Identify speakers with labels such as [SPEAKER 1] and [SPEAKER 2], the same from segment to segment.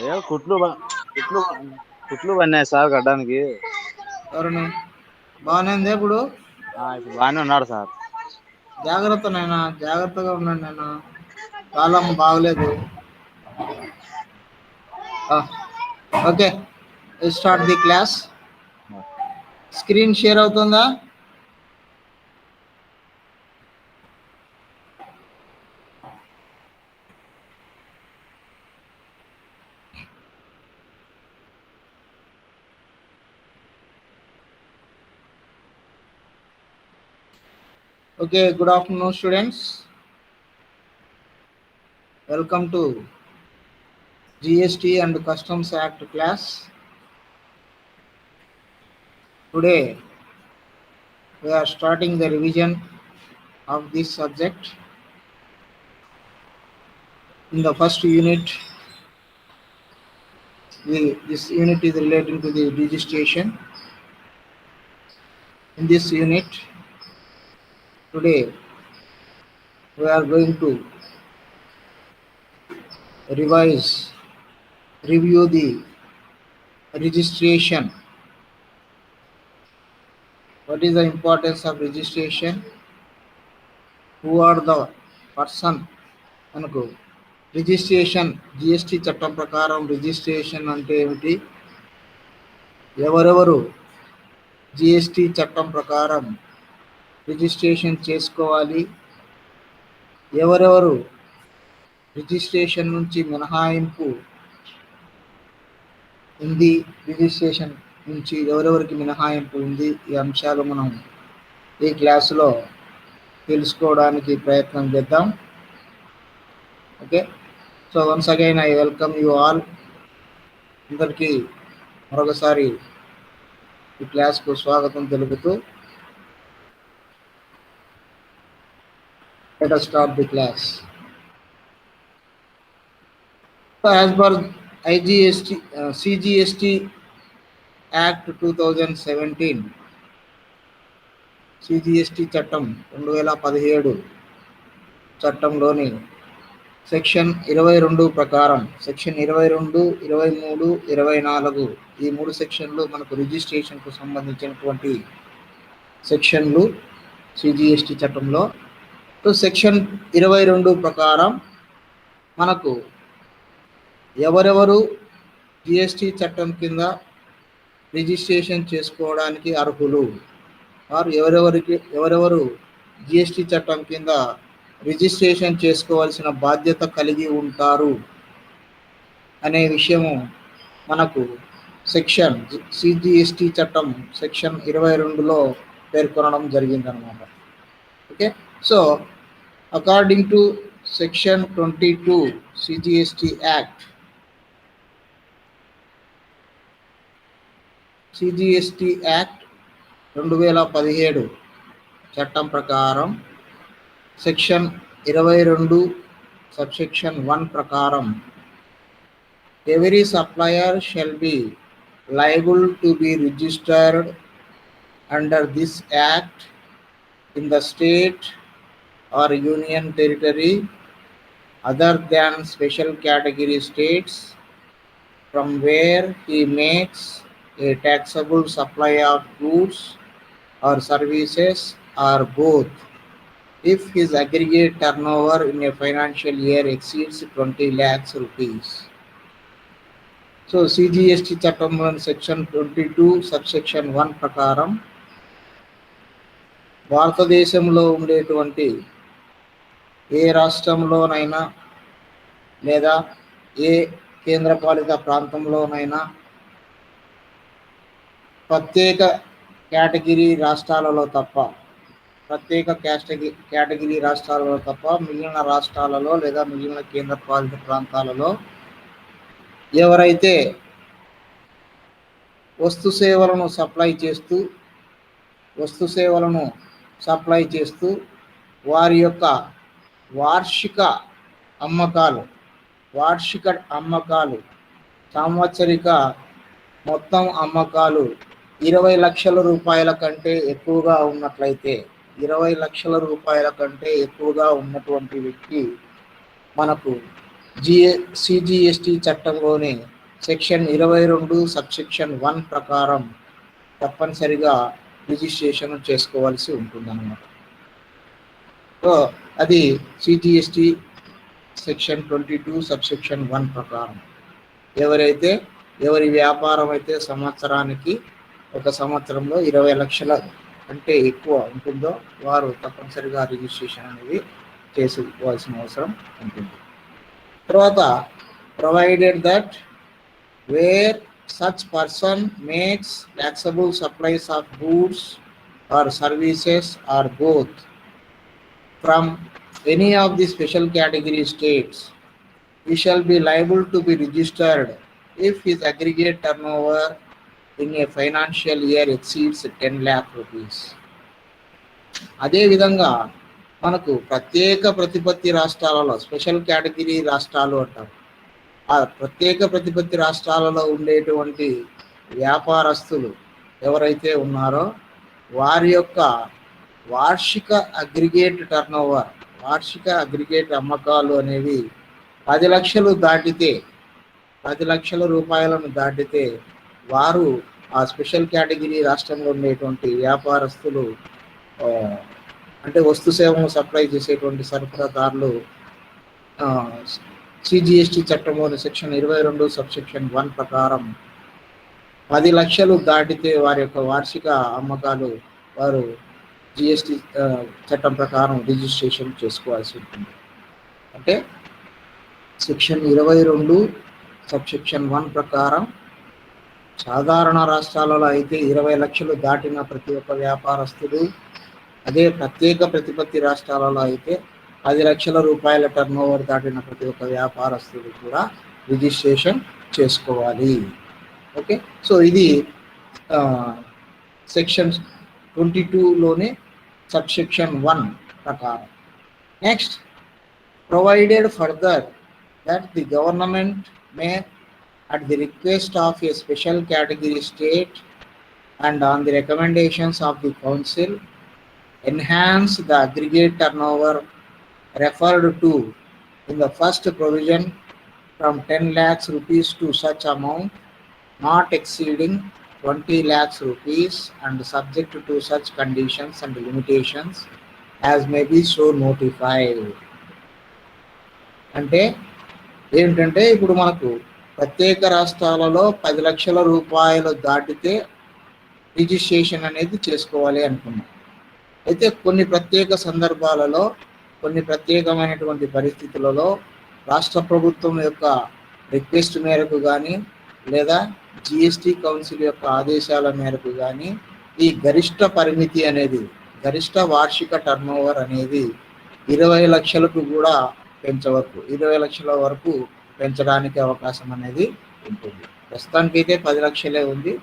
[SPEAKER 1] ఏ కుట్లు కుట్లు పన్నాయి సార్ కట్టడానికి.
[SPEAKER 2] ఎవరిని? బాగానే ఉంది ఇప్పుడు.
[SPEAKER 1] ఇప్పుడు బాగానే ఉన్నాడు సార్.
[SPEAKER 2] జాగ్రత్త నాయనా, జాగ్రత్తగా ఉండండి నాయనా, కాలం బాగలేదు. Okay, start the class. Screen share అవుతుందా? Okay, good afternoon students. Welcome to GST and Customs Act class. Today we are starting the revision of this subject. In the first unit, this unit is relating to the registration. In this unit, today we are going to review the registration. What is the importance of registration? Who are the person? అనుకో registration, GST చట్టం ప్రకారం registration అంటే ఏమిటి, ఎవరెవరు GST చట్టం ప్రకారం registration చేసుకోవాలి, ఎవరెవరు రిజిస్ట్రేషన్ నుంచి మినహాయింపు ఉంది, రిజిస్ట్రేషన్ నుంచి ఎవరెవరికి మినహాయింపు ఉంది, ఈ అంశాలు మనం ఈ క్లాసులో తెలుసుకోవడానికి ప్రయత్నం చేద్దాం. Okay, so once again I welcome you all. అందరికీ మరొకసారి ఈ క్లాస్కు స్వాగతం తెలుపుతూ let us start the class. So as per CGST Act 2017, CGST చట్టం 2017 చట్టంలోని సెక్షన్ 22 ప్రకారం, సెక్షన్ 22, 23, 24 ఈ 3 సెక్షన్లు మనకు రిజిస్ట్రేషన్కు సంబంధించినటువంటి సెక్షన్లు సిజిఎస్టి చట్టంలో. సెక్షన్ 22 ప్రకారం మనకు ఎవరెవరు జిఎస్టి చట్టం కింద రిజిస్ట్రేషన్ చేసుకోవడానికి అర్హులు, వారు ఎవరెవరు జిఎస్టి చట్టం కింద రిజిస్ట్రేషన్ చేసుకోవాల్సిన బాధ్యత కలిగి ఉంటారు అనే విషయము మనకు సెక్షన్ సిజిఎస్టి చట్టం సెక్షన్ 22లో పేర్కొనడం జరిగిందనమాట. Okay, so according to section 22 CGST act, CGST act 2017 చట్టం ప్రకారం సెక్షన్ 22 సబ్సెక్షన్ 1 ప్రకారం every supplier shall be liable to be registered under this act in the state or union territory other than special category states from where he makes a taxable supply of goods or services or both, if his aggregate turnover in a financial year exceeds 20 lakhs rupees. So CGST చట్టంలో section 22 subsection 1 ప్రకారం భారతదేశంలో ఉండేటువంటి ఏ రాష్ట్రంలోనైనా లేదా ఏ కేంద్రపాలిత ప్రాంతంలోనైనా ప్రత్యేక category రాష్ట్రాలలో తప్ప మిగిలిన రాష్ట్రాలలో లేదా మిగిలిన కేంద్రపాలిత ప్రాంతాలలో ఎవరైతే వస్తు సేవలను సప్లై చేస్తూ వారి యొక్క వార్షిక అమ్మకాలు సంవత్సరిక మొత్తం అమ్మకాలు 20 లక్షల రూపాయల కంటే ఎక్కువగా ఉన్నట్లయితే, 20 లక్షల రూపాయల కంటే ఎక్కువగా ఉన్నటువంటి వ్యక్తి మనకు సిజిఎస్టి చట్టంలోని సెక్షన్ 22 సబ్సెక్షన్ 1 ప్రకారం తప్పనిసరిగా రిజిస్ట్రేషన్ చేసుకోవాల్సి ఉంటుందన్నమాట. సో అది సిజిఎస్టి సెక్షన్ 22 సబ్సెక్షన్ 1 ప్రకారం ఎవరి వ్యాపారం అయితే సంవత్సరానికి ఒక సంవత్సరంలో 20 లక్షల అంటే ఎక్కువ ఉంటుందో వారు తప్పనిసరిగా రిజిస్ట్రేషన్ అనేది చేసుకోవాల్సిన అవసరం ఉంటుంది. తర్వాత provided that where such person makes taxable supplies of goods or services or both from any of the special category states he shall be liable to be registered if his aggregate turnover in a financial year exceeds 10 lakh rupees. అదేవిధంగా మనకు ప్రత్యేక ప్రతిపత్తి రాష్ట్రాలలో special category రాష్ట్రాలు అంటారు. ఆ ప్రత్యేక ప్రతిపత్తి రాష్ట్రాలలో ఉండేటువంటి వ్యాపారస్తులు ఎవరైతే ఉన్నారో వారి యొక్క వార్షిక అగ్రిగేట్ టర్నోవర్, వార్షిక అగ్రిగేట్ అమ్మకాలు అనేవి 10 లక్షలు దాటితే, 10 లక్షల రూపాయలను దాటితే వారు ఆ స్పెషల్ కేటగిరీ రాష్ట్రంలో ఉండేటువంటి వ్యాపారస్తులు అంటే వస్తు సేవను సప్లై చేసేటువంటి సరఫరాదారులు సిజిఎస్టి చట్టంలోని సెక్షన్ 22 సబ్సెక్షన్ 1 ప్రకారం 10 లక్షలు దాటితే వారి యొక్క వార్షిక అమ్మకాలు వారు జిఎస్టి చట్టం ప్రకారం రిజిస్ట్రేషన్ చేసుకోవాల్సి ఉంటుంది. అంటే సెక్షన్ 22 సబ్సెక్షన్ 1 ప్రకారం సాధారణ రాష్ట్రాలలో అయితే 20 లక్షలు దాటిన ప్రతి ఒక్క వ్యాపారస్తుడు, అదే ప్రత్యేక ప్రతిపత్తి రాష్ట్రాలలో అయితే 10 లక్షల రూపాయల టర్నోవర్ దాటిన ప్రతి ఒక్క వ్యాపారస్తుడు కూడా రిజిస్ట్రేషన్ చేసుకోవాలి. ఓకే, సో ఇది సెక్షన్ 22లోని సబ్సెక్షన్ 1 ప్రకారం. Next, provided further that the government may, at the request of a special category state and on the recommendations of the council, enhance the aggregate turnover referred to in the first provision from 10 lakhs rupees to such amount not exceeding 20 lakhs rupees and subject to such conditions and limitations as may be so notified. అంటే ఏంటంటే ఇప్పుడు మనకు ప్రత్యేక రాష్ట్రాలలో 10 లక్షల రూపాయలు దాటితే registration అనేది చేసుకోవాలి అనుకున్నాం. అయితే కొన్ని ప్రత్యేక సందర్భాలలో, కొన్ని ప్రత్యేకమైనటువంటి పరిస్థితులలో రాష్ట్ర ప్రభుత్వం యొక్క రిక్వెస్ట్ మేరకు కానీ లేదా జిఎస్టి కౌన్సిల్ యొక్క ఆదేశాల మేరకు కానీ ఈ గరిష్ట పరిమితి అనేది, గరిష్ట వార్షిక టర్నోవర్ అనేది 20 లక్షలకు కూడా పెంచవచ్చు, 20 లక్షల వరకు పెంచడానికి అవకాశం అనేది ఉంటుంది. ప్రస్తుతానికి అయితే 10 లక్షలే ఉంది.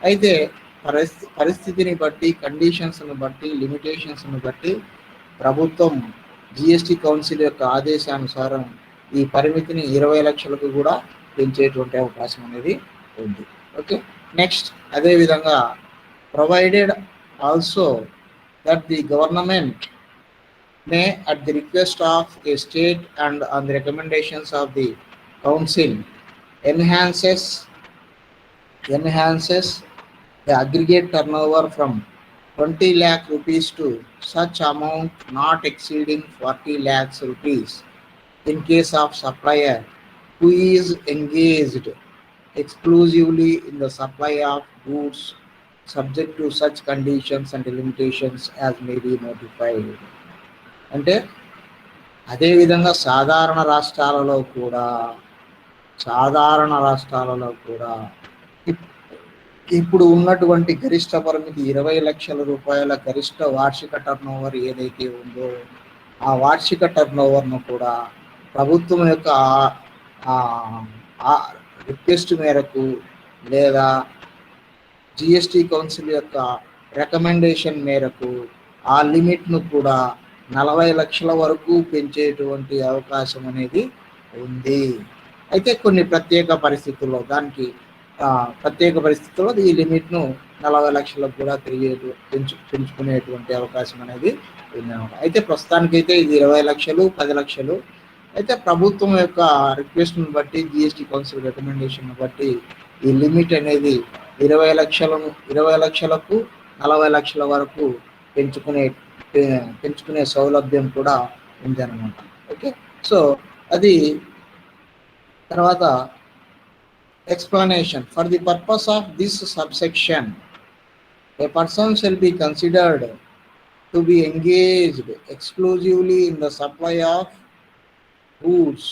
[SPEAKER 2] అయితే పరిస్థితిని బట్టి, కండిషన్స్ను బట్టి, లిమిటేషన్స్ను బట్టి ప్రభుత్వం జిఎస్టి కౌన్సిల్ యొక్క ఆదేశానుసారం ఈ పరిమితిని 20 లక్షలకు కూడా పెంచేటువంటి అవకాశం అనేది ఉంది. ఓకే, నెక్స్ట్, అదేవిధంగా provided also that the government may, at the request of a state and on the recommendations of the council, enhances the aggregate turnover from 20 lakh rupees to such amount not exceeding 40 lakhs rupees in case of supplier who is engaged exclusively in the supply of goods subject to such conditions and limitations as may be notified. అంటే అదేవిధంగా సాధారణ రాష్ట్రాలలో కూడా ఇప్పుడు ఉన్నటువంటి గరిష్ట పరిమితి 20 లక్షల రూపాయల గరిష్ట వార్షిక టర్నోవర్ ఏదైతే ఉందో ఆ వార్షిక టర్నోవర్ను కూడా ప్రభుత్వం యొక్క రిక్వెస్ట్ మేరకు లేదా జిఎస్టి కౌన్సిల్ యొక్క రికమెండేషన్ మేరకు ఆ లిమిట్ను కూడా 40 లక్షల వరకు పెంచేటువంటి అవకాశం అనేది ఉంది. అయితే కొన్ని ప్రత్యేక పరిస్థితుల్లో ఈ లిమిట్ను 40 లక్షలకు కూడా పెంచుకునేటువంటి అవకాశం అనేది ఉంది. అయితే ప్రస్తుతానికైతే ఇది 20 లక్షలు, 10 లక్షలు అయితే ప్రభుత్వం యొక్క రిక్వెస్ట్ని బట్టి, జిఎస్టీ కౌన్సిల్ రికమెండేషన్ బట్టి ఈ లిమిట్ అనేది 20 లక్షలకు 40 లక్షల వరకు పెంచుకునే సౌలభ్యం కూడా ఉంది అనమాట. ఓకే, సో అది తర్వాత explanation. For the purpose of this subsection, a person shall be considered to be engaged exclusively in the supply of goods,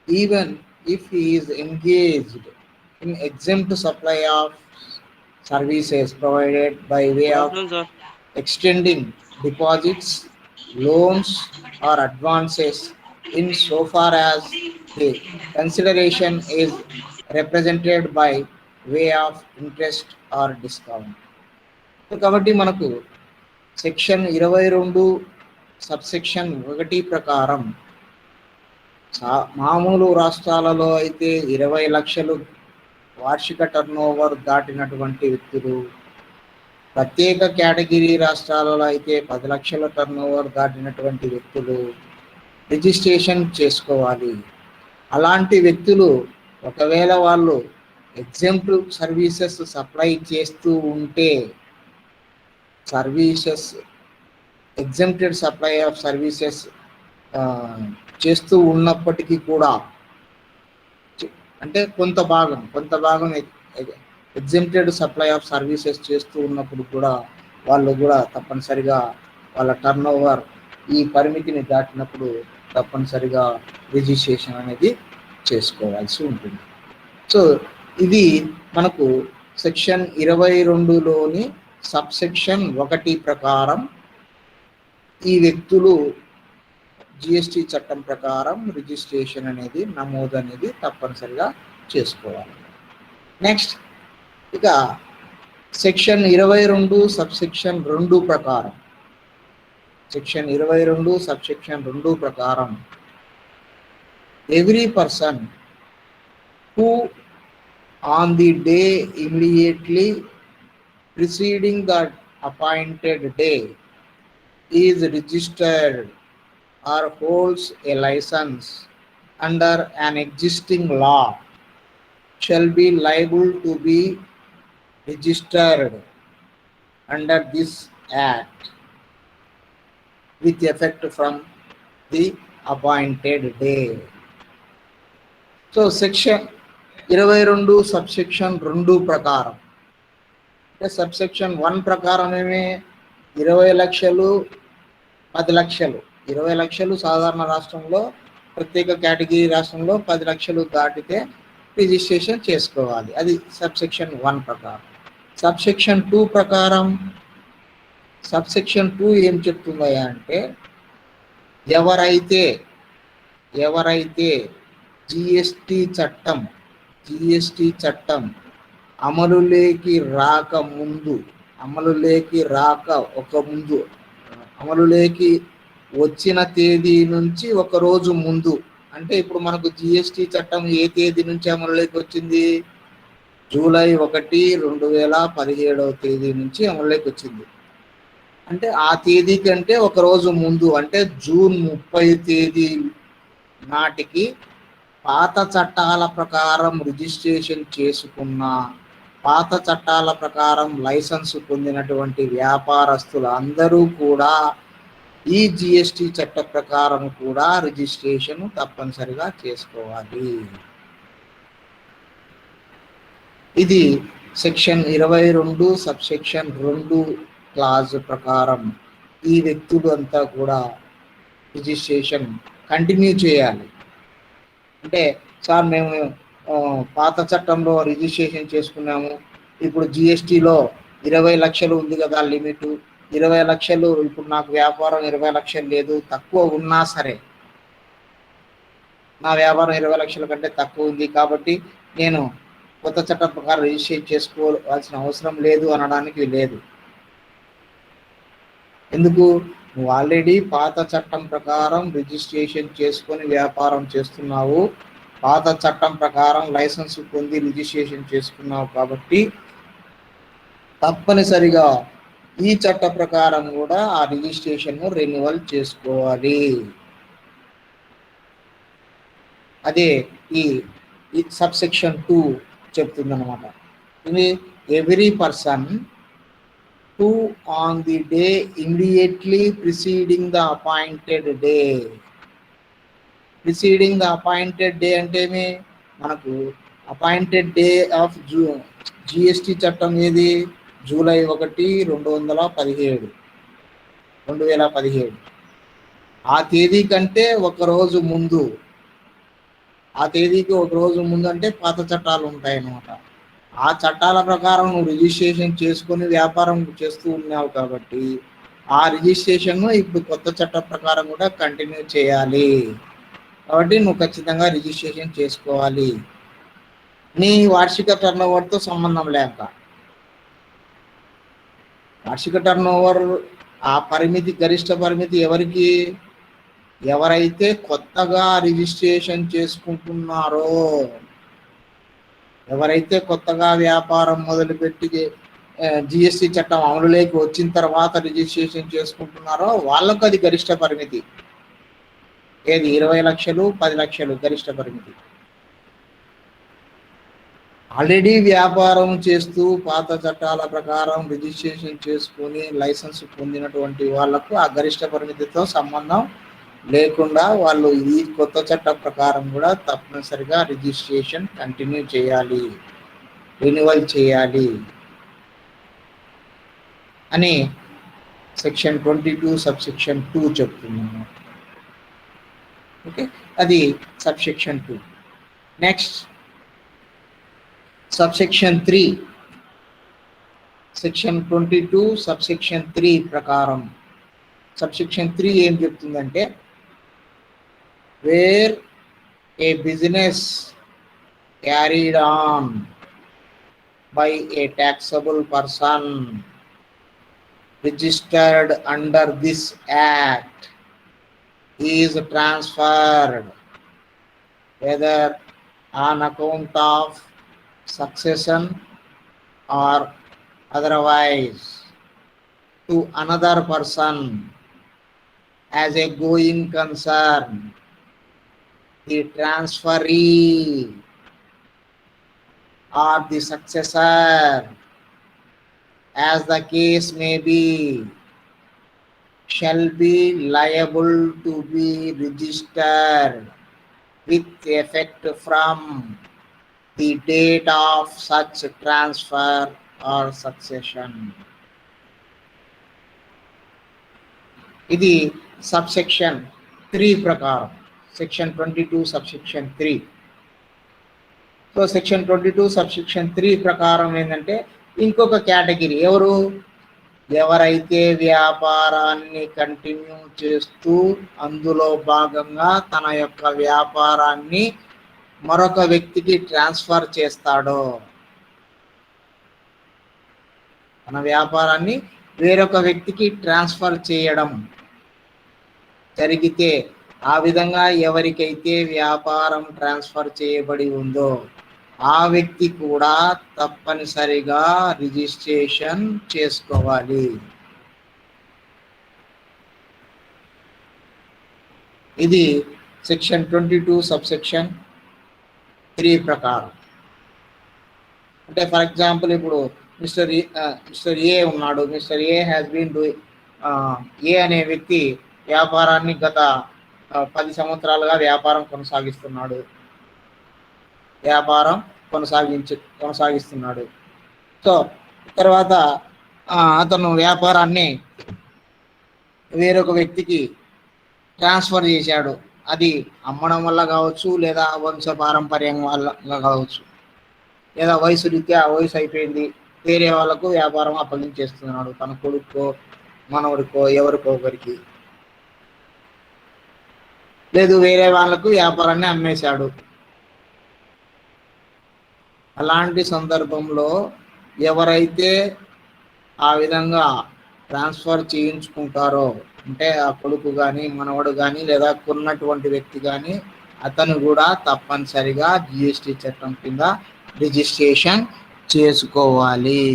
[SPEAKER 2] even if he is engaged in exempt supply of services provided by way of extending deposits, loans, or advances in so far as the consideration is represented by way of interest or discount. కాబట్టి మనకు section 22 subsection 1 ప్రకారం మామూలు రాష్ట్రాలలో అయితే 20 లక్షలు వార్షిక turnover దాటినటువంటి వ్యక్తులు, ప్రత్యేక కేటగిరీ రాష్ట్రాలలో అయితే 10 లక్షల టర్నోవర్ దాటినటువంటి వ్యక్తులు రిజిస్ట్రేషన్ చేసుకోవాలి. అలాంటి వ్యక్తులు ఒకవేళ వాళ్ళు ఎగ్జెంప్ట్ సర్వీసెస్ సప్లై చేస్తూ ఉంటే, ఎగ్జెంప్టెడ్ సప్లై ఆఫ్ సర్వీసెస్ చేస్తూ ఉన్నప్పటికీ కూడా, అంటే కొంత భాగం ఎగ్జెంప్టెడ్ సప్లై ఆఫ్ సర్వీసెస్ చేస్తూ ఉన్నప్పుడు కూడా వాళ్ళు కూడా తప్పనిసరిగా వాళ్ళ టర్నోవర్ ఈ పరిమితిని దాటినప్పుడు తప్పనిసరిగా రిజిస్ట్రేషన్ అనేది చేసుకోవాల్సి ఉంటుంది. సో ఇది మనకు సెక్షన్ 22లోని సబ్సెక్షన్ 1 ప్రకారం ఈ వ్యక్తులు జిఎస్టీ చట్టం ప్రకారం రిజిస్ట్రేషన్ అనేది నమోదు అనేది తప్పనిసరిగా చేసుకోవాలి. నెక్స్ట్, ఇక సెక్షన్ 22 సబ్సెక్షన్ 2 ప్రకారం, సెక్షన్ 22 సబ్సెక్షన్ 2 ప్రకారం every person who on the day immediately preceding the appointed day is registered or holds a license under an existing law shall be liable to be registered under this act with effect from the appointed day. So section 22 subsection 2 ప్రకారం, అంటే subsection 1 ప్రకారం ఏమే 20 లక్షలు 10 లక్షలు, 20 లక్షలు సాధారణ రాష్ట్రంలో, ప్రత్యేక కేటగిరీ రాష్ట్రంలో 10 లక్షలు దాటితే రిజిస్ట్రేషన్ చేసుకోవాలి. అది సబ్సెక్షన్ 1 ప్రకారం. సబ్సెక్షన్ 2 ప్రకారం, సబ్సెక్షన్ 2 ఏం చెప్తుందయ్యా అంటే, ఎవరైతే జిఎస్టీ చట్టం అమలులోకి వచ్చిన తేదీ నుంచి ఒక రోజు ముందు, అంటే ఇప్పుడు మనకు జిఎస్టీ చట్టం ఏ తేదీ నుంచి అమలులోకి వచ్చింది? జూలై 1, 2017 తేదీ నుంచి అమలులోకి వచ్చింది. అంటే ఆ తేదీ కంటే ఒక రోజు ముందు, అంటే జూన్ 30 తేదీ నాటికి పాత చట్టాల ప్రకారం రిజిస్ట్రేషన్ చేసుకున్న, పాత చట్టాల ప్రకారం లైసెన్స్ పొందినటువంటి వ్యాపారస్తులు అందరూ కూడా ఈ జిఎస్టీ చట్ట ప్రకారం కూడా రిజిస్ట్రేషన్ తప్పనిసరిగా చేసుకోవాలి. ఇది సెక్షన్ 22 సబ్సెక్షన్ 2 క్లాజ్ ప్రకారం ఈ వ్యక్తులు అంతా కూడా రిజిస్ట్రేషన్ కంటిన్యూ చేయాలి. అంటే సార్ మేము పాత చట్టంలో రిజిస్ట్రేషన్ చేసుకున్నాము, ఇప్పుడు జిఎస్టీలో 20 లక్షలు ఉంది కదా లిమిట్, 20 లక్షలు, ఇప్పుడు నాకు వ్యాపారం 20 లక్షలు లేదు, తక్కువ ఉన్నా సరే నా వ్యాపారం 20 లక్షల కంటే తక్కువ ఉంది కాబట్టి నేను కొత్త చట్టం ప్రకారం రిజిస్ట్రేషన్ చేసుకోవాల్సిన అవసరం లేదు అనడానికి లేదు. ఎందుకు? నువ్వు ఆల్రెడీ పాత చట్టం ప్రకారం రిజిస్ట్రేషన్ చేసుకొని వ్యాపారం చేస్తున్నావు, పాత చట్టం ప్రకారం లైసెన్స్ పొంది రిజిస్ట్రేషన్ చేసుకున్నావు కాబట్టి తప్పనిసరిగా ఈ చట్ట ప్రకారం కూడా ఆ రిజిస్ట్రేషన్ రెన్యువల్ చేసుకోవాలి. అదే ఈ సబ్సెక్షన్ 2 చెప్తుంది అనమాట. ఇది every person who on the day immediately preceding the appointed day. Preceding the appointed day అంటే మనకు అపాయింటెడ్ డే ఆఫ్ జిఎస్టి చట్టం ఏది? జూలై 1, 2017. ఆ తేదీ కంటే ఒకరోజు ముందు, ఆ తేదీకి ఒక రోజు ముందు అంటే పాత చట్టాలు ఉంటాయన్నమాట. ఆ చట్టాల ప్రకారం నువ్వు రిజిస్ట్రేషన్ చేసుకొని వ్యాపారం చేస్తూ ఉన్నావు కాబట్టి ఆ రిజిస్ట్రేషన్ ఇప్పుడు కొత్త చట్టం ప్రకారం కూడా కంటిన్యూ చేయాలి. కాబట్టి నువ్వు ఖచ్చితంగా రిజిస్ట్రేషన్ చేసుకోవాలి. నీ వార్షిక టర్న్ ఓవర్తో సంబంధం లేక, వార్షిక టర్న్ ఓవర్ ఆ పరిమితి, గరిష్ట పరిమితి ఎవరికి? ఎవరైతే కొత్తగా రిజిస్ట్రేషన్ చేసుకుంటున్నారో, ఎవరైతే కొత్తగా వ్యాపారం మొదలుపెట్టి జిఎస్టి చట్టం అమలులోకి వచ్చిన తర్వాత రిజిస్ట్రేషన్ చేసుకుంటున్నారో వాళ్ళకు అది గరిష్ట పరిమితి. ఏది? 20 లక్షలు, 10 లక్షలు గరిష్ట పరిమితి. ఆల్రెడీ వ్యాపారం చేస్తూ పాత చట్టాల ప్రకారం రిజిస్ట్రేషన్ చేసుకుని లైసెన్స్ పొందినటువంటి వాళ్లకు ఆ గరిష్ట పరిమితితో సంబంధం లేకుండా వాళ్ళు ఈ కొత్త చట్టం ప్రకారం కూడా తప్పనిసరిగా రిజిస్ట్రేషన్ కంటిన్యూ చేయాలి, రెన్యువల్ చేయాలి అని సెక్షన్ 22 సబ్సెక్షన్ 2 చెప్తుంది. ఓకే, అది subsection 2. Next subsection 3. Section 22 subsection 3 ప్రకారం సబ్సెక్షన్ 3 ఏం చెప్తుందంటే, where a business carried on by a taxable person registered under this act is transferred whether on account of succession or otherwise to another person as a going concern, the transferee or the successor, as the case may be, shall be liable to be registered with effect from the date of such transfer or succession. ఇది subsection 3 ప్రకారం, section 22 subsection 3. So section 22 subsection 3 ప్రకారం ఏంటంటే ఇంకొక category ఎవరు? ఎవరైతే వ్యాపారాన్ని continue చేస్తూ అందులో భాగంగా తన యొక్క వ్యాపారాన్ని మరొక వ్యక్తికి ట్రాన్స్ఫర్ చేస్తాడో, తన వ్యాపారాన్ని వేరొక వ్యక్తికి ట్రాన్స్ఫర్ చేయడం జరిగితే, ఆ విధంగా ఎవరికైతే వ్యాపారం ట్రాన్స్ఫర్ చేయబడి ఉందో ఆ వ్యక్తి కూడా తప్పనిసరిగా రిజిస్ట్రేషన్ చేసుకోవాలి. ఇది సెక్షన్ 22 సబ్సెక్షన్ 3 ప్రకారం. అంటే ఫర్ ఎగ్జాంపుల్ ఇప్పుడు మిస్టర్ ఏ ఉన్నాడు. Mister A has been doing, A అనే వ్యక్తి వ్యాపారాన్ని గత 10 సంవత్సరాలుగా వ్యాపారం కొనసాగిస్తున్నాడు. సో తర్వాత అతను వ్యాపారాన్ని వేరొక వ్యక్తికి ట్రాన్స్ఫర్ చేశాడు. అది అమ్మడం వల్ల కావచ్చు, లేదా వంశపారంపర్యం వల్ల కావచ్చు, లేదా వయసు అయిపోయింది, వేరే వాళ్ళకు వ్యాపారం అప్పగించేస్తున్నాడు, తన కొడుకో మనవడికో ఎవరికో ఒకరికి, లేదు వేరే వాళ్ళకు వ్యాపారాన్ని అమ్మేశాడు. అలాంటి సందర్భంలో ఎవరైతే ఆ విధంగా ట్రాన్స్ఫర్ చేయించుకుంటారో, అంటే ఆ కొడుకు కానీ మనవడు కానీ లేదా కొన్నటువంటి వ్యక్తి కానీ, అతను కూడా తప్పనిసరిగా జిఎస్టి చట్టం కింద రిజిస్ట్రేషన్ చేసుకోవాలి.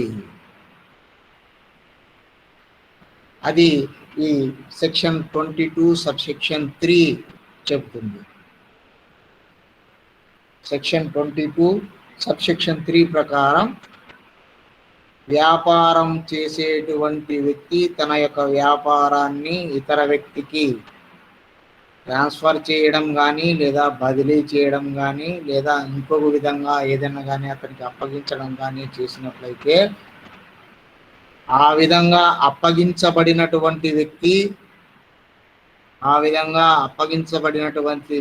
[SPEAKER 2] అది ఈ సెక్షన్ 22 సబ్సెక్షన్ 3 చెప్తుంది. సెక్షన్ 22 సబ్సెక్షన్ 3 ప్రకారం వ్యాపారం చేసేటువంటి వ్యక్తి తన యొక్క వ్యాపారాన్ని ఇతర వ్యక్తికి ట్రాన్స్ఫర్ చేయడం కానీ లేదా బదిలీ చేయడం కానీ లేదా ఇంకొక విధంగా ఏదైనా కానీ అతనికి అప్పగించడం కానీ చేసినట్లయితే ఆ విధంగా అప్పగించబడినటువంటి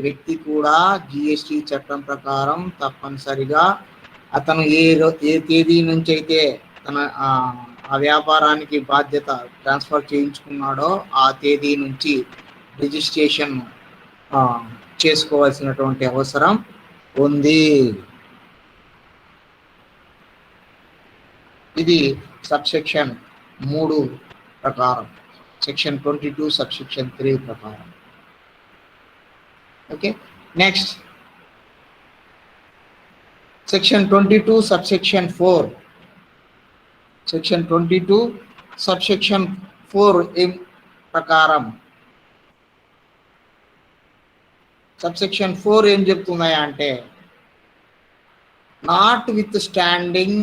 [SPEAKER 2] వ్యక్తి కూడా జిఎస్టి చట్టం ప్రకారం తప్పనిసరిగా అతను ఏ తేదీ నుంచి అయితే తన ఆ వ్యాపారానికి బాధ్యత ట్రాన్స్ఫర్ చేయించుకున్నాడో ఆ తేదీ నుంచి రిజిస్ట్రేషన్ చేసుకోవాల్సినటువంటి అవసరం ఉంది. ఇది సబ్సెక్షన్ 3 ప్రకారం, సెక్షన్ 22 సబ్సెక్షన్ 3 ప్రకారం. Okay, next section 22 subsection 4. Section 22 subsection 4 ప్రకారం సబ్సెక్షన్ 4 ఏం చెప్తున్నాయా అంటే, not with standing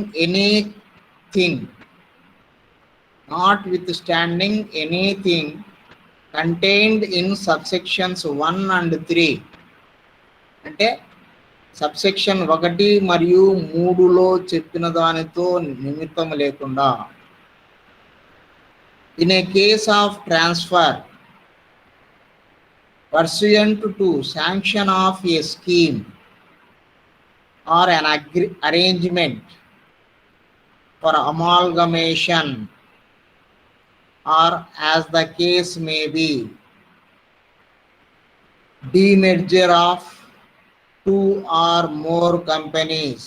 [SPEAKER 2] anything contained in subsections 1 and 3. అంటే సబ్సెక్షన్ 1 మరియు 3లో చెప్పిన దానితో నిమిత్తం లేకుండా in a case of transfer pursuant to sanction of a scheme or an arrangement for amalgamation, or as the case may be, demerger of 2 or more companies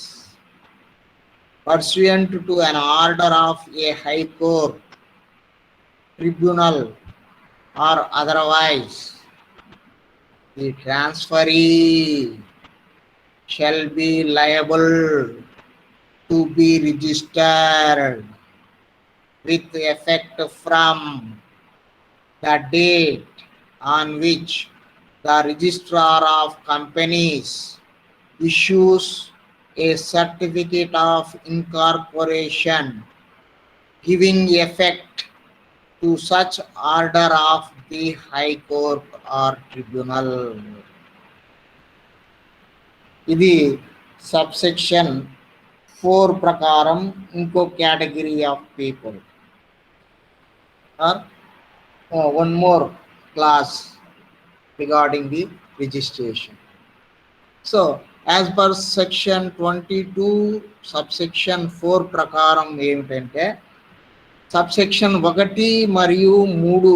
[SPEAKER 2] pursuant to an order of a high court, tribunal, or otherwise, the transferee shall be liable to be registered with effect from the date on which the registrar of companies issues a certificate of incorporation giving effect to such order of the High Court or Tribunal. ఇది subsection 4 ప్రకారం ఇంకో category of people or one more class regarding the registration. So as per section 22 subsection 4 ప్రకారం ఏమిటంటే, subsection 1 మరియు 3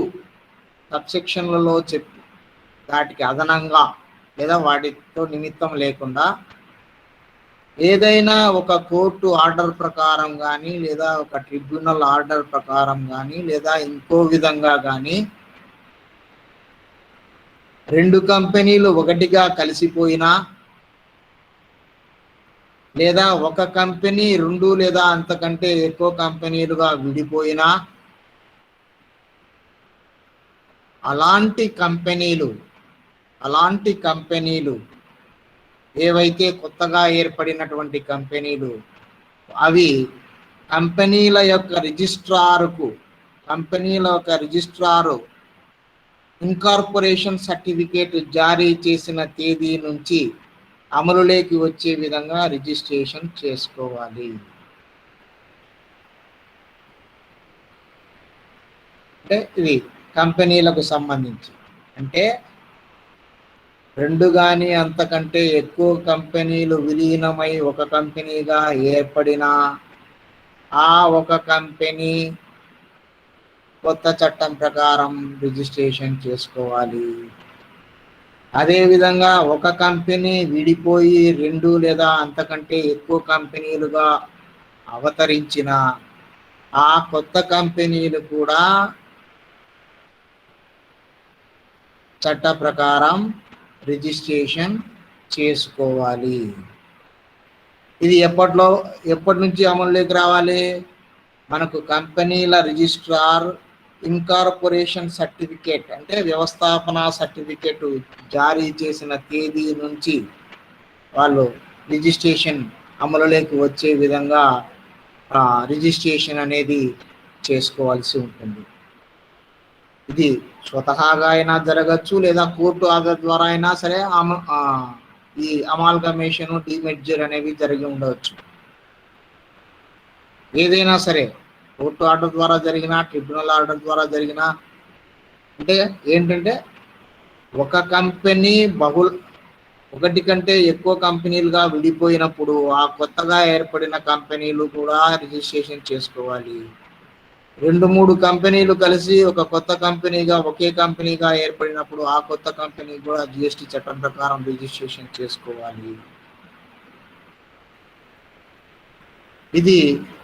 [SPEAKER 2] సబ్సెక్షన్లలో చెప్పి వాటికి అదనంగా లేదా వాటితో నిమిత్తం లేకుండా ఏదైనా ఒక కోర్టు ఆర్డర్ ప్రకారం కానీ లేదా ఒక ట్రిబ్యునల్ ఆర్డర్ ప్రకారం కానీ లేదా ఇంకో విధంగా కానీ 2 కంపెనీలు ఒకటిగా కలిసిపోయినా లేదా ఒక కంపెనీ 2 లేదా అంతకంటే ఎక్కువ కంపెనీలుగా విడిపోయినా అలాంటి కంపెనీలు ఏవైతే కొత్తగా ఏర్పడినటువంటి కంపెనీలు అవి కంపెనీల యొక్క రిజిస్ట్రారు ఇన్కార్పొరేషన్ సర్టిఫికేట్ జారీ చేసిన తేదీ నుంచి అమలులోకి వచ్చే విధంగా రిజిస్ట్రేషన్ చేసుకోవాలి. అంటే ఇది కంపెనీలకు సంబంధించి, అంటే 2 కానీ అంతకంటే ఎక్కువ కంపెనీలు విలీనమై ఒక కంపెనీగా ఏర్పడినా ఆ ఒక కంపెనీ కొత్త చట్టం ప్రకారం రిజిస్ట్రేషన్ చేసుకోవాలి. అదేవిధంగా ఒక కంపెనీ విడిపోయి 2 లేదా అంతకంటే ఎక్కువ కంపెనీలుగా అవతరించిన ఆ కొత్త కంపెనీలు కూడా చట్ట ప్రకారం రిజిస్ట్రేషన్ చేసుకోవాలి. ఇది ఎప్పటి నుంచి అమలులోకి రావాలి? మనకు కంపెనీల రిజిస్ట్రార్ ఇన్కార్పొరేషన్ సర్టిఫికేట్ అంటే వ్యవస్థాపన సర్టిఫికేట్ జారీ చేసిన తేదీ నుంచి వాళ్ళు రిజిస్ట్రేషన్ అమలులోకి వచ్చే విధంగా రిజిస్ట్రేషన్ అనేది చేసుకోవాల్సి ఉంటుంది. ఇది స్వతహాగా అయినా జరగచ్చు, లేదా కోర్టు ఆర్డర్ ద్వారా అయినా సరే ఈ అమాల్గమేషన్, డిమెర్జర్ అనేవి జరిగి ఉండవచ్చు. ఏదైనా సరే కోర్టు ఆర్డర్ ద్వారా జరిగిన, ట్రిబ్యునల్ ఆర్డర్ ద్వారా జరిగిన, అంటే ఏంటంటే ఒక కంపెనీ ఒకటి కంటే ఎక్కువ కంపెనీలుగా విడిపోయినప్పుడు ఆ కొత్తగా ఏర్పడిన కంపెనీలు కూడా రిజిస్ట్రేషన్ చేసుకోవాలి. 2-3 కంపెనీలు కలిసి ఒక కొత్త కంపెనీగా, ఒకే కంపెనీగా ఏర్పడినప్పుడు ఆ కొత్త కంపెనీ కూడా జిఎస్టి చట్టం ప్రకారం రిజిస్ట్రేషన్ చేసుకోవాలి. ఇది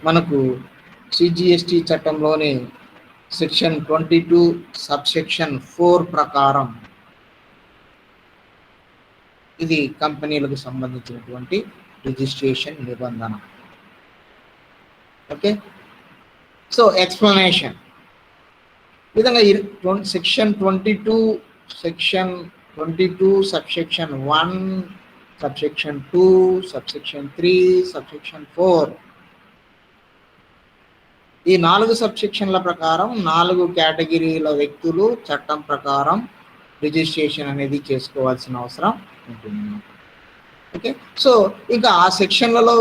[SPEAKER 2] మనకు సిజిఎస్టి చట్టంలోని సెక్షన్ 22 సబ్సెక్షన్ 4 ప్రకారం ఇది కంపెనీలకు సంబంధించినటువంటి రిజిస్ట్రేషన్ నిబంధన. ఓకే, సో ఎక్స్ప్లెనేషన్ విధంగా section 22 subsection 1, subsection 2, subsection 3, subsection 4 ఈ 4 సబ్సెక్షన్ల ప్రకారం 4 కేటగిరీల వ్యక్తులు చట్టం ప్రకారం రిజిస్ట్రేషన్ అనేది చేసుకోవాల్సిన అవసరం ఉంటుంది. ఓకే, సో ఇంకా ఆ సెక్షన్లలో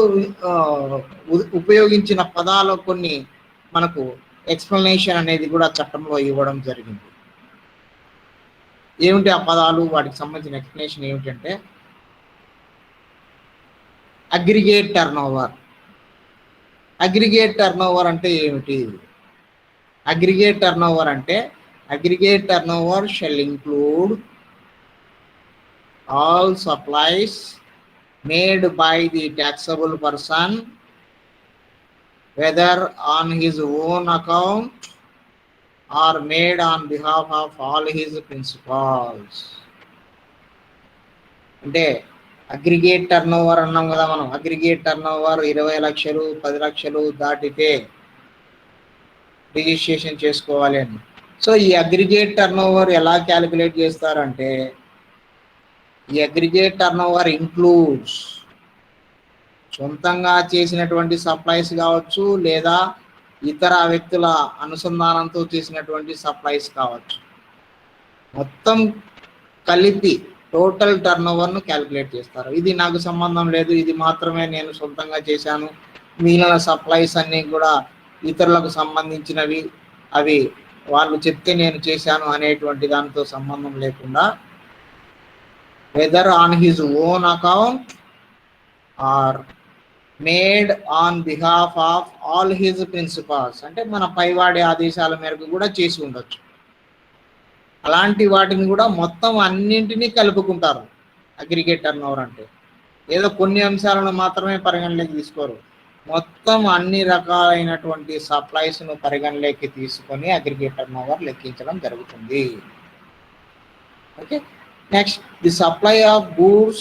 [SPEAKER 2] ఉపయోగించిన పదాలు కొన్ని మనకు ఎక్స్ప్లెనేషన్ అనేది కూడా చట్టంలో ఇవ్వడం జరిగింది. ఏమిటి ఆ పదాలు, వాటికి సంబంధించిన ఎక్స్ప్లెనేషన్ ఏమిటంటే అగ్రిగేట్ టర్నోవర్. అగ్రిగేట్ టర్నోవర్ అంటే ఏమిటి? అగ్రిగేట్ టర్నోవర్ అంటే aggregate turnover shall include all supplies made by the taxable person whether on his own account or made on behalf of all his principals. అంటే aggregate turnover అన్నాం కదా మనం. Aggregate turnover 20 లక్షలు 10 లక్షలు దాటితే రిజిస్ట్రేషన్ చేసుకోవాలి అని. సో ఈ అగ్రిగేట్ టర్నోవర్ ఎలా క్యాలిక్యులేట్ చేస్తారంటే ఈ అగ్రిగేట్ టర్నోవర్ ఇంక్లూడ్స్ సొంతంగా చేసినటువంటి సప్లైస్ కావచ్చు, లేదా ఇతర వ్యక్తుల అనుసంధానంతో చేసినటువంటి సప్లైస్ కావచ్చు. మొత్తం కలిపి టోటల్ టర్నోవర్ను క్యాలిక్యులేట్ చేస్తారు. ఇది నాకు సంబంధం లేదు, ఇది మాత్రమే నేను సొంతంగా చేశాను, మిగిలిన సప్లైస్ అన్నీ కూడా ఇతరులకు సంబంధించినవి, అవి వాళ్ళు చెప్తే నేను చేశాను అనేటువంటి దానితో సంబంధం లేకుండా whether on his own account or made on behalf of all his principals, అంటే మన పైవాడి ఆదేశాల మేరకు కూడా చేసి ఉండొచ్చు. అలాంటి వాటిని కూడా మొత్తం అన్నింటినీ కలుపుకుంటారు అగ్రిగేట్ టర్నోవర్ అంటే. ఏదో కొన్ని అంశాలను మాత్రమే పరిగణలోకి తీసుకోరు, మొత్తం అన్ని రకాలైనటువంటి సప్లైస్ను పరిగణలోకి తీసుకొని అగ్రిగేట్ టర్నోవర్ లెక్కించడం జరుగుతుంది. Okay, next, the supply of goods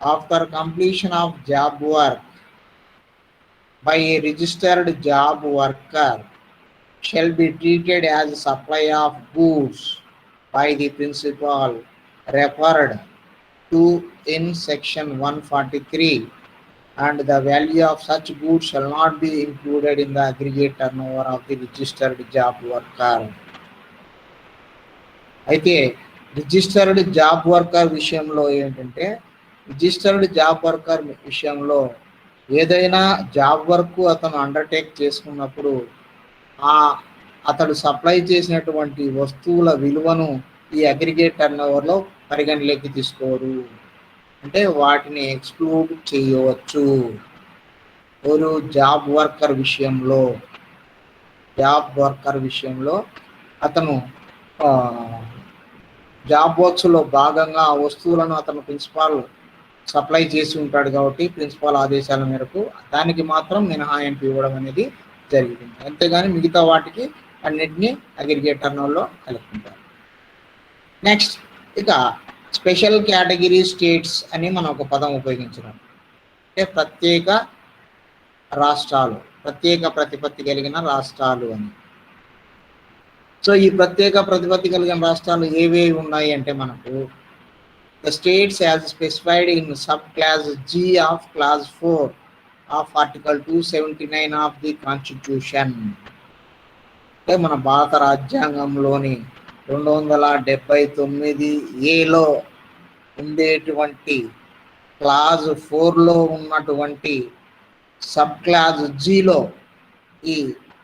[SPEAKER 2] after completion of job work by a registered job worker shall be treated as supply of goods by the principal referred to in section 143, and the value of such goods shall not be included in the aggregate turnover of the registered job worker. అయితే registered job worker విషయంలో ఏంటంటే, registered job worker విషయంలో ఏదైనా job work అతను undertake చేసుకున్నప్పుడు అతడు supply చేసినటువంటి వస్తువుల విలువను ఈ అగ్రిగేట్ టర్నోవర్లో పరిగణలోకి తీసుకోరు, అంటే వాటిని ఎక్స్క్లూడ్ చేయవచ్చు. ஒரு జాబ్ వర్కర్ విషయంలో అతను జాబ్ వర్క్స్లో భాగంగా ఆ వస్తువులను అతను ప్రిన్సిపాల్ సప్లై చేసి ఉంటాడు కాబట్టి ప్రిన్సిపాల్ ఆదేశాల మేరకు దానికి మాత్రం మినహాయింపు ఇవ్వడం అనేది జరిగింది. అంతేగాని మిగతా వాటికి అన్నిటినీ అగ్రిగేట్ టర్నోవర్లో కలుపుకుంటారు. నెక్స్ట్, ఇక స్పెషల్ కేటగిరీ స్టేట్స్ అని మనం ఒక పదం ఉపయోగించినాం. అంటే ప్రత్యేక రాష్ట్రాలు, ప్రత్యేక ప్రతిపత్తి కలిగిన రాష్ట్రాలు అని. సో ఈ ప్రత్యేక ప్రతిపత్తి కలిగిన రాష్ట్రాలు ఏవేవి ఉన్నాయి అంటే మనకు the states as specified in subclass G of clause 4 of article 279 of the constitution. అంటే మన భారత రాజ్యాంగంలోని 279 ఉండేటువంటి క్లాజ్ 4లో ఉన్నటువంటి సబ్ క్లాజ్ జీలో ఈ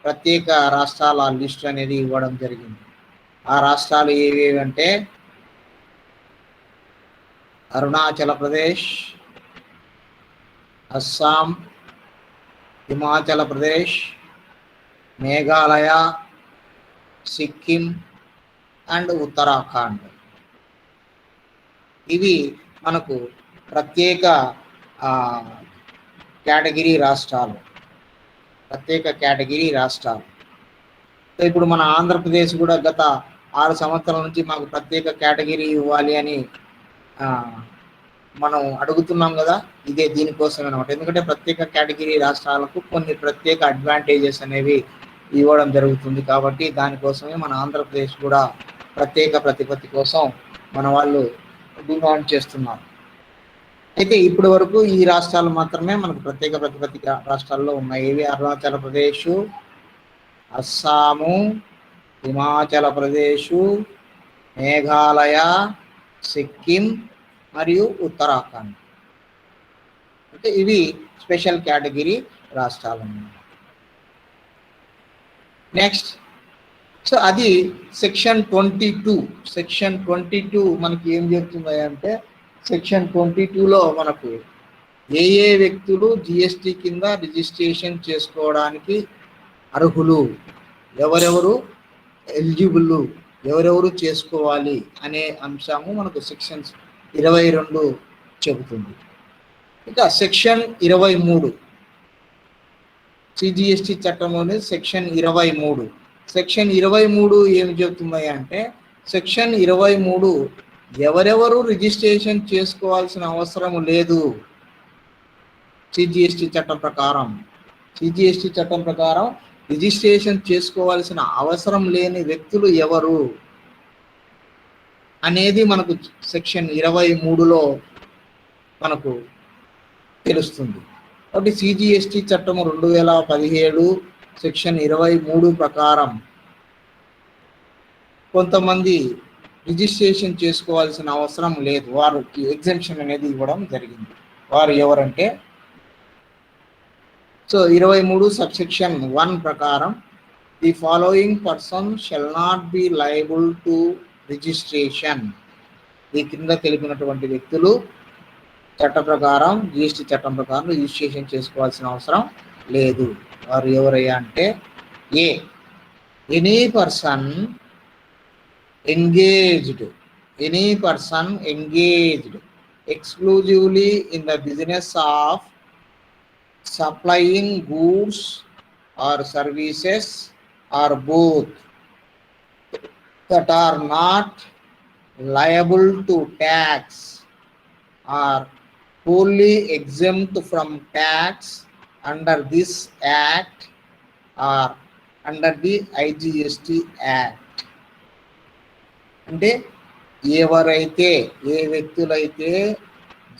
[SPEAKER 2] ప్రత్యేక రాష్ట్రాల లిస్ట్ అనేది ఇవ్వడం జరిగింది. ఆ రాష్ట్రాలు ఏవేవి అంటే అరుణాచల్ ప్రదేశ్, అస్సాం, హిమాచల్ ప్రదేశ్, మేఘాలయ, సిక్కిం అండ్ ఉత్తరాఖండ్. ఇవి మనకు ప్రత్యేక కేటగిరీ రాష్ట్రాలు. సో ఇప్పుడు మన ఆంధ్రప్రదేశ్ కూడా గత 6 సంవత్సరాల నుంచి మాకు ప్రత్యేక కేటగిరీ ఇవ్వాలి అని మనం అడుగుతున్నాం కదా. ఇదే దీనికోసం అనమాట. ఎందుకంటే ప్రత్యేక కేటగిరీ రాష్ట్రాలకు కొన్ని ప్రత్యేక అడ్వాంటేజెస్ అనేవి ఇవ్వడం జరుగుతుంది. కాబట్టి దానికోసమే మన ఆంధ్రప్రదేశ్ కూడా ప్రత్యేక ప్రతిపత్తి కోసం మన వాళ్ళు డిమాండ్ చేస్తున్నారు. అయితే ఇప్పటి వరకు ఈ రాష్ట్రాలు మాత్రమే మనకు ప్రత్యేక ప్రతిపత్తి రాష్ట్రాల్లో ఉన్నాయి. ఇవి అరుణాచల్ ప్రదేశ్, అస్సాము, హిమాచల్ ప్రదేశ్, మేఘాలయ, సిక్కిం మరియు ఉత్తరాఖండ్. అంటే ఇవి స్పెషల్ కేటగిరీ రాష్ట్రాలు. నెక్స్ట్, సో అది సెక్షన్ 22. సెక్షన్ 22 మనకి ఏం చెప్తుంది అంటే, సెక్షన్ 22లో మనకు ఏ వ్యక్తులు జిఎస్టి కింద రిజిస్ట్రేషన్ చేసుకోవడానికి అర్హులు, ఎవరెవరు ఎలిజిబుల్, ఎవరెవరు చేసుకోవాలి అనే అంశము మనకు సెక్షన్ 22 చెబుతుంది. ఇక సెక్షన్ 23 సిజిఎస్టి చట్టంలోని సెక్షన్ 23. సెక్షన్ 23 ఏమి చెబుతున్నాయి అంటే, సెక్షన్ 23 ఎవరెవరు రిజిస్ట్రేషన్ చేసుకోవాల్సిన అవసరం లేదు. సిజిఎస్టి చట్టం ప్రకారం రిజిస్ట్రేషన్ చేసుకోవాల్సిన అవసరం లేని వ్యక్తులు ఎవరు అనేది మనకు సెక్షన్ 23లో మనకు తెలుస్తుంది. కాబట్టి సిజిఎస్టి చట్టం 2017 సెక్షన్ 23 ప్రకారం కొంతమంది రిజిస్ట్రేషన్ చేసుకోవాల్సిన అవసరం లేదు, వారికి ఎగ్జెంప్షన్ అనేది ఇవ్వడం జరిగింది. వారు ఎవరంటే, సో 23 సబ్సెక్షన్ 1 ప్రకారం the following person shall not be liable to registration. ఈ కింద తెలిపినటువంటి వ్యక్తులు చట్ట ప్రకారం, జిఎస్టి చట్టం ప్రకారం రిజిస్ట్రేషన్ చేసుకోవాల్సిన అవసరం లేదు. వారు ఎవరయ్యా అంటే, ఏ any person engaged exclusively in the business of supplying goods or services or both that are not liable to tax or wholly exempt from tax under this act or under the IGST Act. అంటే ఎవరైతే, ఏ వ్యక్తులైతే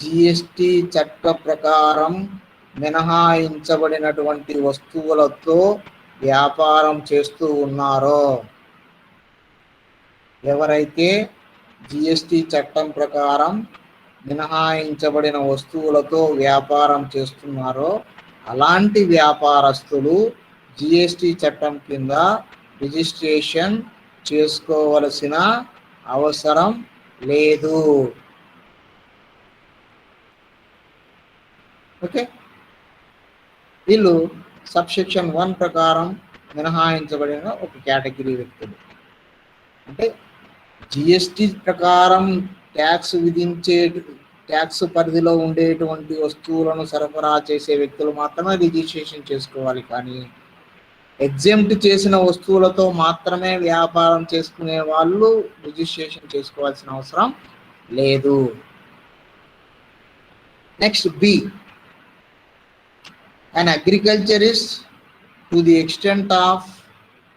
[SPEAKER 2] GST చట్ట ప్రకారం మినహాయించబడినటువంటి వస్తువులతో వ్యాపారం చేస్తూ ఉన్నారో, ఎవరైతే GST చట్టం ప్రకారం మినహాయించబడిన వస్తువులతో వ్యాపారం చేస్తున్నారో అలాంటి వ్యాపారస్తులు జిఎస్టి చట్టం కింద రిజిస్ట్రేషన్ చేసుకోవలసిన అవసరం లేదు. ఓకే, వీళ్ళు సబ్సెక్షన్ 1 ప్రకారం మినహాయించబడిన ఒక కేటగిరీ వ్యక్తులు. అంటే జిఎస్టి ప్రకారం ట్యాక్స్ పరిధిలో ఉండేటువంటి వస్తువులను సరఫరా చేసే వ్యక్తులు మాత్రమే రిజిస్ట్రేషన్ చేసుకోవాలి. కానీ ఎగ్జెంప్ట్ చేసిన వస్తువులతో మాత్రమే వ్యాపారం చేసుకునే వాళ్ళు రిజిస్ట్రేషన్ చేసుకోవాల్సిన అవసరం లేదు. Next, B, an agriculturist to the extent of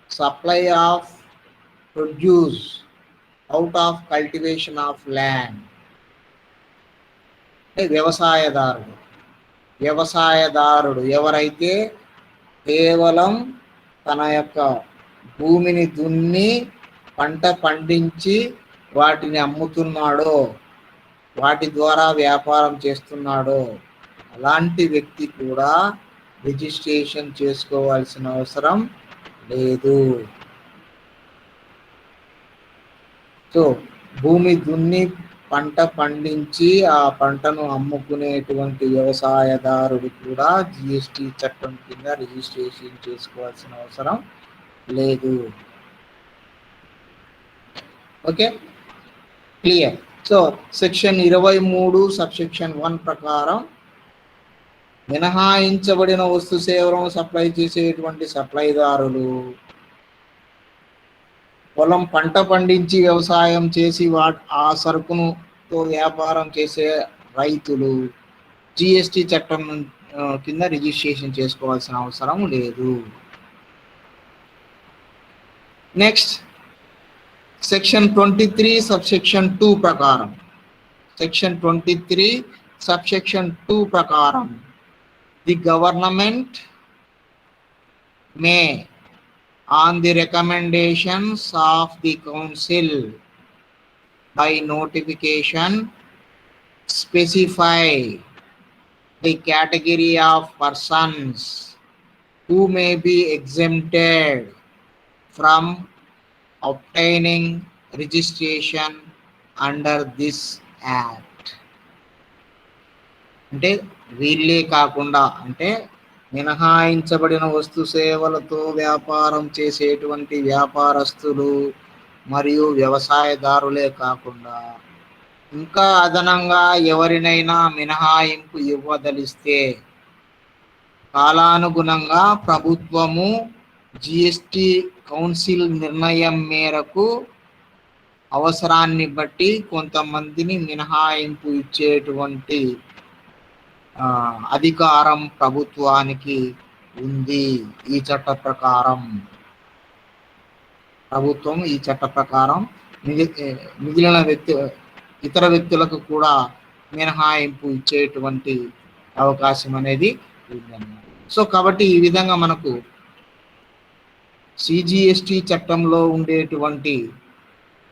[SPEAKER 2] supply of produce out of cultivation of land వ్యవసాయదారుడు ఎవరైతే కేవలం తన యొక్క భూమిని దున్ని పంట పండించి వాటిని అమ్ముతున్నాడో, వాటి ద్వారా వ్యాపారం చేస్తున్నాడో అలాంటి వ్యక్తి కూడా రిజిస్ట్రేషన్ చేసుకోవాల్సిన అవసరం లేదు. సో భూమి దున్ని పంట పండించి ఆ పంటను అమ్ముకునేటువంటి వ్యవసాయదారుడు కూడా జిఎస్టి చట్టం కింద రిజిస్ట్రేషన్ చేసుకోవాల్సిన అవసరం లేదు. Okay, clear. So section 23 subsection 1 ప్రకారం మినహాయించబడిన వస్తు సేవలను సప్లై చేసేటువంటి సప్లైదారులు, పొలం పంట పండించి వ్యవసాయం చేసి ఆ సరుకునుతో వ్యాపారం చేసే రైతులు జిఎస్టి చట్టం కింద రిజిస్ట్రేషన్ చేసుకోవాల్సిన అవసరం లేదు. నెక్స్ట్ సెక్షన్ 23 సబ్సెక్షన్ 2 ప్రకారం, సెక్షన్ 23 సబ్సెక్షన్ 2 ప్రకారం the government May on the recommendations of the council by notification specify the category of persons who may be exempted from obtaining registration under this act. అంటే వీళ్ళే కాకుండా, అంటే మినహాయించబడిన వస్తు సేవలతో వ్యాపారం చేసేటువంటి వ్యాపారస్తులు మరియు వ్యవసాయదారులే కాకుండా ఇంకా అదనంగా ఎవరినైనా మినహాయింపు ఇవ్వదలిస్తే కాలానుగుణంగా ప్రభుత్వము జిఎస్టి కౌన్సిల్ నిర్ణయం మేరకు అవసరాన్ని బట్టి కొంతమందిని మినహాయింపు ఇచ్చేటువంటి అధికారం ప్రభుత్వానికి ఉంది. ఈ చట్ట ప్రకారం ప్రభుత్వం ఈ చట్ట ప్రకారం మిగిలిన ఇతర వ్యక్తులకు కూడా మినహాయింపు ఇచ్చేటువంటి అవకాశం అనేది ఉందన్నమాట. సో కాబట్టి ఈ విధంగా మనకు సిజిఎస్టి చట్టంలో ఉండేటువంటి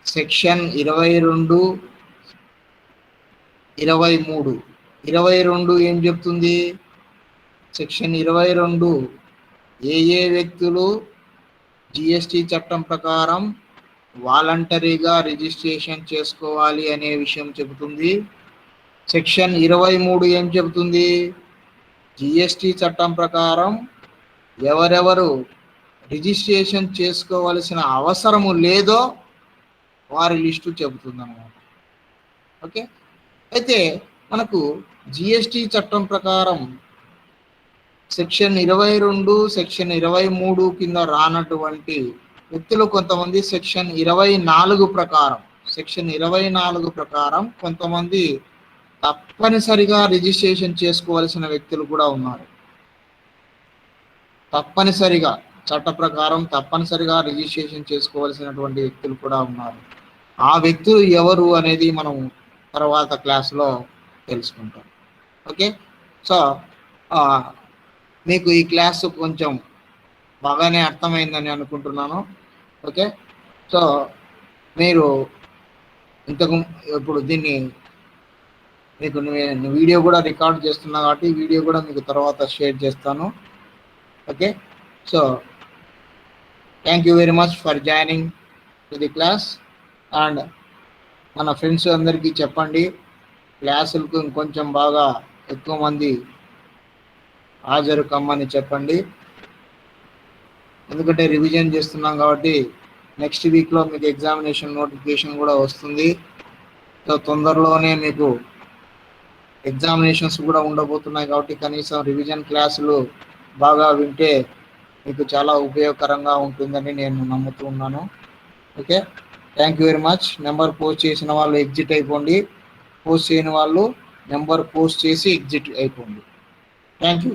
[SPEAKER 2] సెక్షన్ 22, 23 22 ఏం చెప్తుంది? సెక్షన్ 22 ఏ వ్యక్తులు జిఎస్టి చట్టం ప్రకారం వాలంటరీగా రిజిస్ట్రేషన్ చేసుకోవాలి అనే విషయం చెబుతుంది. సెక్షన్ 23 ఏం చెబుతుంది? జిఎస్టి చట్టం ప్రకారం ఎవరెవరు రిజిస్ట్రేషన్ చేసుకోవాల్సిన అవసరము లేదో వారి లిస్టు చెబుతుంది అన్నమాట. ఓకే, అయితే మనకు జిఎస్టి చట్టం ప్రకారం సెక్షన్ 22, సెక్షన్ 23 కింద రానటువంటి వ్యక్తులు కొంతమంది సెక్షన్ 24 ప్రకారం కొంతమంది తప్పనిసరిగా రిజిస్ట్రేషన్ చేసుకోవాల్సిన వ్యక్తులు కూడా ఉన్నారు. తప్పనిసరిగా చట్ట ప్రకారం తప్పనిసరిగా రిజిస్ట్రేషన్ చేసుకోవాల్సినటువంటి వ్యక్తులు కూడా ఉన్నారు. ఆ వ్యక్తులు ఎవరు అనేది మనం తర్వాత క్లాసులో తెలుసుకుంటాం. ఓకే, సో మీకు ఈ క్లాసు కొంచెం బాగానే అర్థమైందని అనుకుంటున్నాను. ఓకే, సో మీరు ఇప్పుడు దీన్ని మీకు వీడియో కూడా రికార్డ్ చేస్తున్నా కాబట్టి వీడియో కూడా మీకు తర్వాత షేర్ చేస్తాను. Okay, so thank you very much for joining to the class. And మన ఫ్రెండ్స్ అందరికీ చెప్పండి, క్లాసులకు ఇంకొంచెం బాగా ఎక్కువ మంది హాజరు కమ్మని చెప్పండి. ఎందుకంటే రివిజన్ చేస్తున్నాం కాబట్టి నెక్స్ట్ వీక్లో మీకు ఎగ్జామినేషన్ నోటిఫికేషన్ కూడా వస్తుంది. సో తొందరలోనే మీకు ఎగ్జామినేషన్స్ కూడా ఉండబోతున్నాయి కాబట్టి కనీసం రివిజన్ క్లాసులు బాగా వింటే మీకు చాలా ఉపయోగకరంగా ఉంటుందని నేను నమ్ముతూ ఉన్నాను. Okay, thank you very much. Number post చేసిన వాళ్ళు ఎగ్జిట్ అయిపోండి, పోస్ట్ చేయని వాళ్ళు నెంబర్ పోస్ట్ చేసి ఎగ్జిట్ అయిపోండి. Thank you.